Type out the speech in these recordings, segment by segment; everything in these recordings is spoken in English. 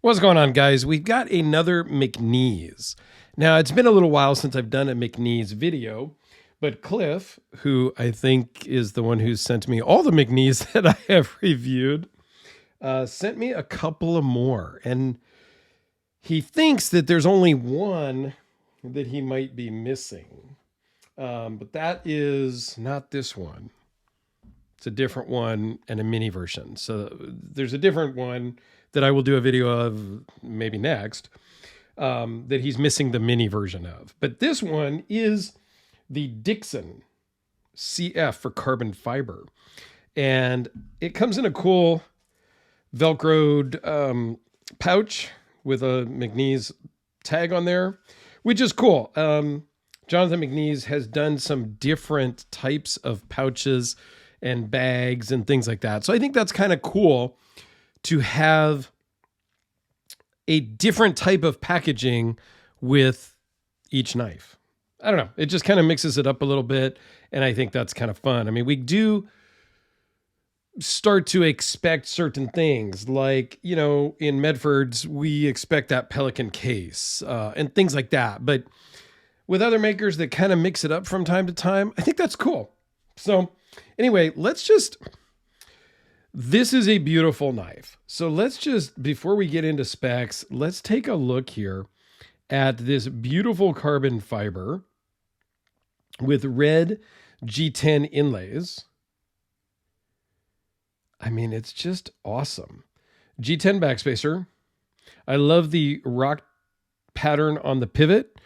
What's going on, guys? We've got another McNees. Now, it's been a little while since I've done a McNees video, but Cliff, who I think is the one who's sent me all the McNees that I have reviewed, sent me a couple of more. And he thinks that there's only one that he might be missing. But that is not this one. It's a different one and a mini version. So there's a different one that I will do a video of maybe next, that he's missing the mini version of. But this one is the Dixon CF for carbon fiber. And it comes in a cool Velcroed pouch with a McNees tag on there, which is cool. Jonathan McNees has done some different types of pouches and bags and things like that. So I think that's kind of cool to have a different type of packaging with each knife. I don't know. It just kind of mixes it up a little bit. And I think that's kind of fun. I mean, we do start to expect certain things like, you know, in Medford's, we expect that Pelican case and things like that. But with other makers that kind of mix it up from time to time, I think that's cool. So anyway, this is a beautiful knife. So let's just, before we get into specs, let's take a look here at this beautiful carbon fiber with red G10 inlays. I mean, it's just awesome. G10 backspacer. I love the rock pattern on the pivot.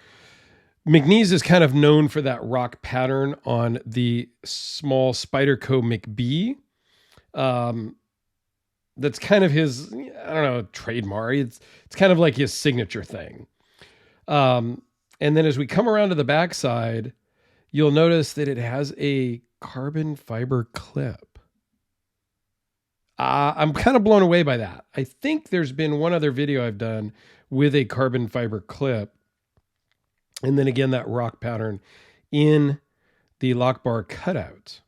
McNees is kind of known for that rock pattern on the small Spyderco McBee. That's kind of his, I don't know, trademark. It's kind of like his signature thing. And then as we come around to the backside, you'll notice that it has a carbon fiber clip. I'm kind of blown away by that. I think there's been one other video I've done with a carbon fiber clip. And then again, that rock pattern in the lock bar cutout.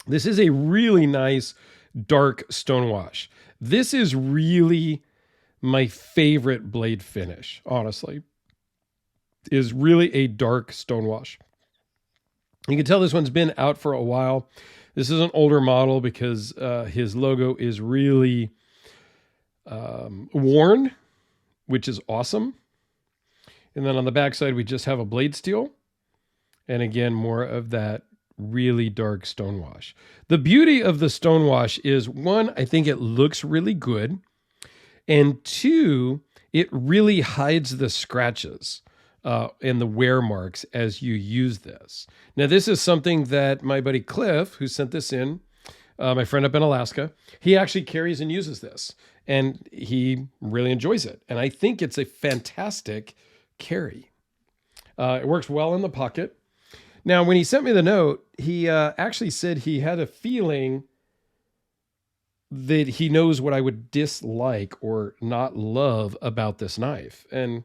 This is a really nice dark stonewash. This is really my favorite blade finish, honestly, is really a dark stonewash. You can tell this one's been out for a while. This is an older model because his logo is really worn, which is awesome. And then on the backside, we just have a blade steel. And again, more of that really dark stonewash. The beauty of the stonewash is, one, I think it looks really good. And two, it really hides the scratches and the wear marks as you use this. Now, this is something that my buddy Cliff, who sent this in, my friend up in Alaska, he actually carries and uses this. And he really enjoys it. And I think it's a fantastic carry. It works well in the pocket. Now, when he sent me the note, he actually said he had a feeling that he knows what I would dislike or not love about this knife. And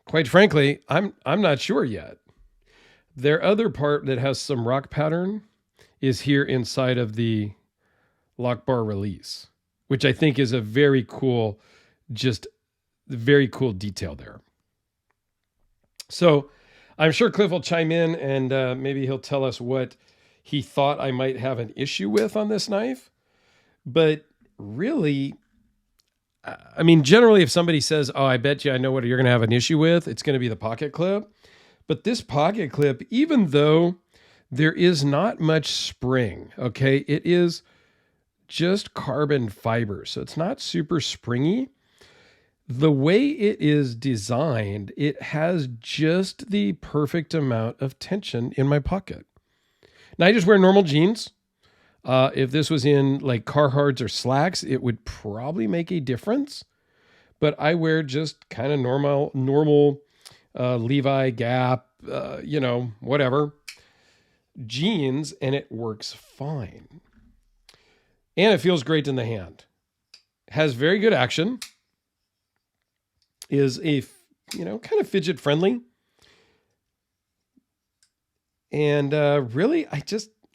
quite frankly, I'm not sure yet. Their other part that has some rock pattern is here inside of the lock bar release, which I think is a very cool, just very cool detail there. So I'm sure Cliff will chime in and maybe he'll tell us what he thought I might have an issue with on this knife. But really, I mean, generally, if somebody says, oh, I bet you I know what you're going to have an issue with, it's going to be the pocket clip. But this pocket clip, even though there is not much spring, okay, it is just carbon fiber. So it's not super springy. The way it is designed, it has just the perfect amount of tension in my pocket. Now, I just wear normal jeans. If this was in like Carhartts or Slacks, it would probably make a difference. But I wear just kind of normal Levi, Gap, whatever jeans, and it works fine. And it feels great in the hand. Has very good action. Is a, kind of fidget friendly. And really,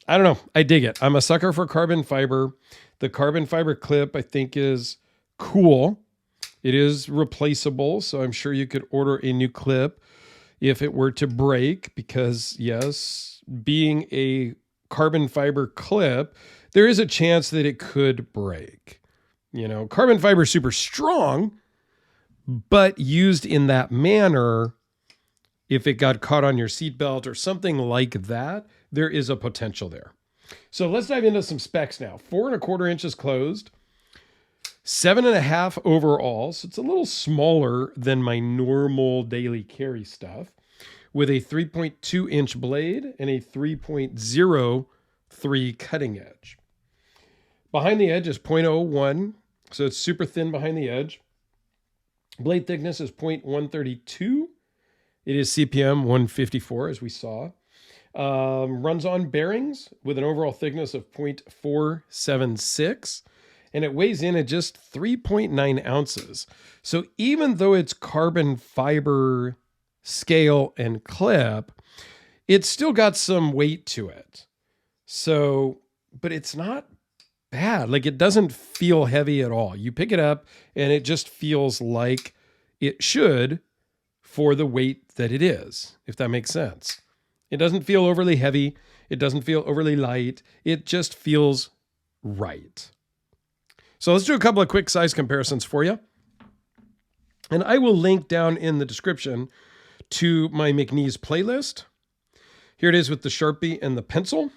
I don't know. I dig it. I'm a sucker for carbon fiber. The carbon fiber clip, I think, is cool. It is replaceable, so I'm sure you could order a new clip if it were to break, because yes, being a carbon fiber clip, there is a chance that it could break. You know, carbon fiber is super strong, but used in that manner, if it got caught on your seatbelt or something like that, there is a potential there. So let's dive into some specs now. 4¼ inches closed, 7.5 overall. So it's a little smaller than my normal daily carry stuff, with a 3.2 inch blade and a 3.03 cutting edge. Behind the edge is 0.01. So it's super thin behind the edge. Blade thickness is 0.132. It is CPM 154, as we saw. Runs on bearings with an overall thickness of 0.476. And it weighs in at just 3.9 ounces. So even though it's carbon fiber scale and clip, it's still got some weight to it. So, but it's not bad. Like, it doesn't feel heavy at all. You pick it up and it just feels like it should for the weight that it is, if that makes sense. It doesn't feel overly heavy. It doesn't feel overly light. It just feels right. So let's do a couple of quick size comparisons for you. And I will link down in the description to my McNees playlist. Here it is with the Sharpie and the pencil.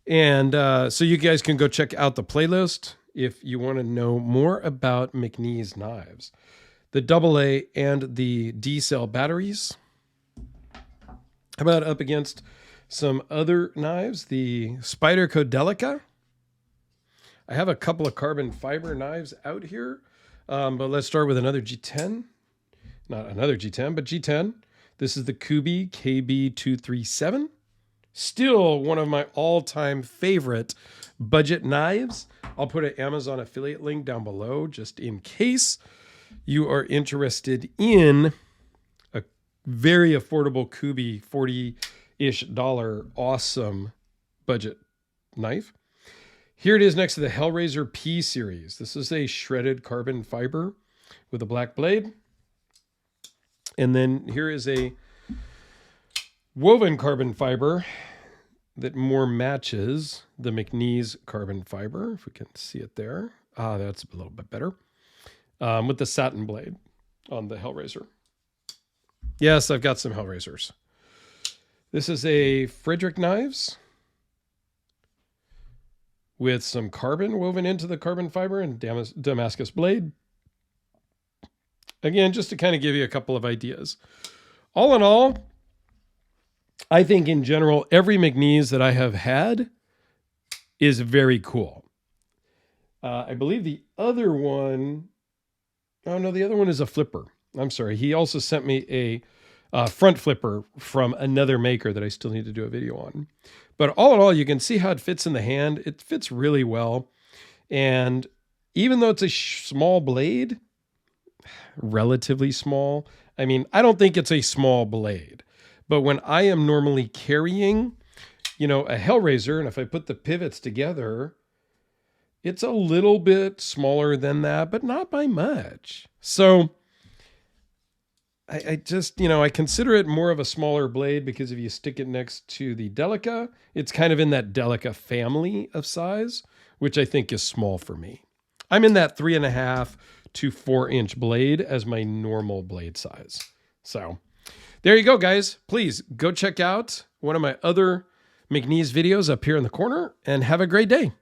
And so you guys can go check out the playlist if you want to know more about McNees knives. The AA and the D cell batteries. How about up against some other knives? The Spyderco Delica. I have a couple of carbon fiber knives out here, but let's start with another G10. Not another G10, but G10. This is the Kubi KB237. Still one of my all-time favorite budget knives. I'll put an Amazon affiliate link down below just in case you are interested in a very affordable Kubi, $40-ish awesome budget knife. Here it is next to the Hellraiser P series. This is a shredded carbon fiber with a black blade. And then here is a woven carbon fiber that more matches the McNees carbon fiber, if we can see it there. That's a little bit better. With the satin blade on the Hellraiser. Yes, I've got some Hellraisers. This is a Frederick Knives with some carbon woven into the carbon fiber and Damascus blade. Again, just to kind of give you a couple of ideas. All in all, I think in general, every McNees that I have had is very cool. I believe the other one, oh no, the other one is a flipper. I'm sorry. He also sent me a front flipper from another maker that I still need to do a video on. But all in all, you can see how it fits in the hand. It fits really well. And even though it's a small blade, relatively small, I mean, I don't think it's a small blade. But when I am normally carrying, you know, a Hellraiser, and if I put the pivots together, it's a little bit smaller than that, but not by much. So I just, you know, I consider it more of a smaller blade because if you stick it next to the Delica, it's kind of in that Delica family of size, which I think is small for me. I'm in that 3.5 to 4 inch blade as my normal blade size. So there you go, guys. Please go check out one of my other McNees videos up here in the corner and have a great day.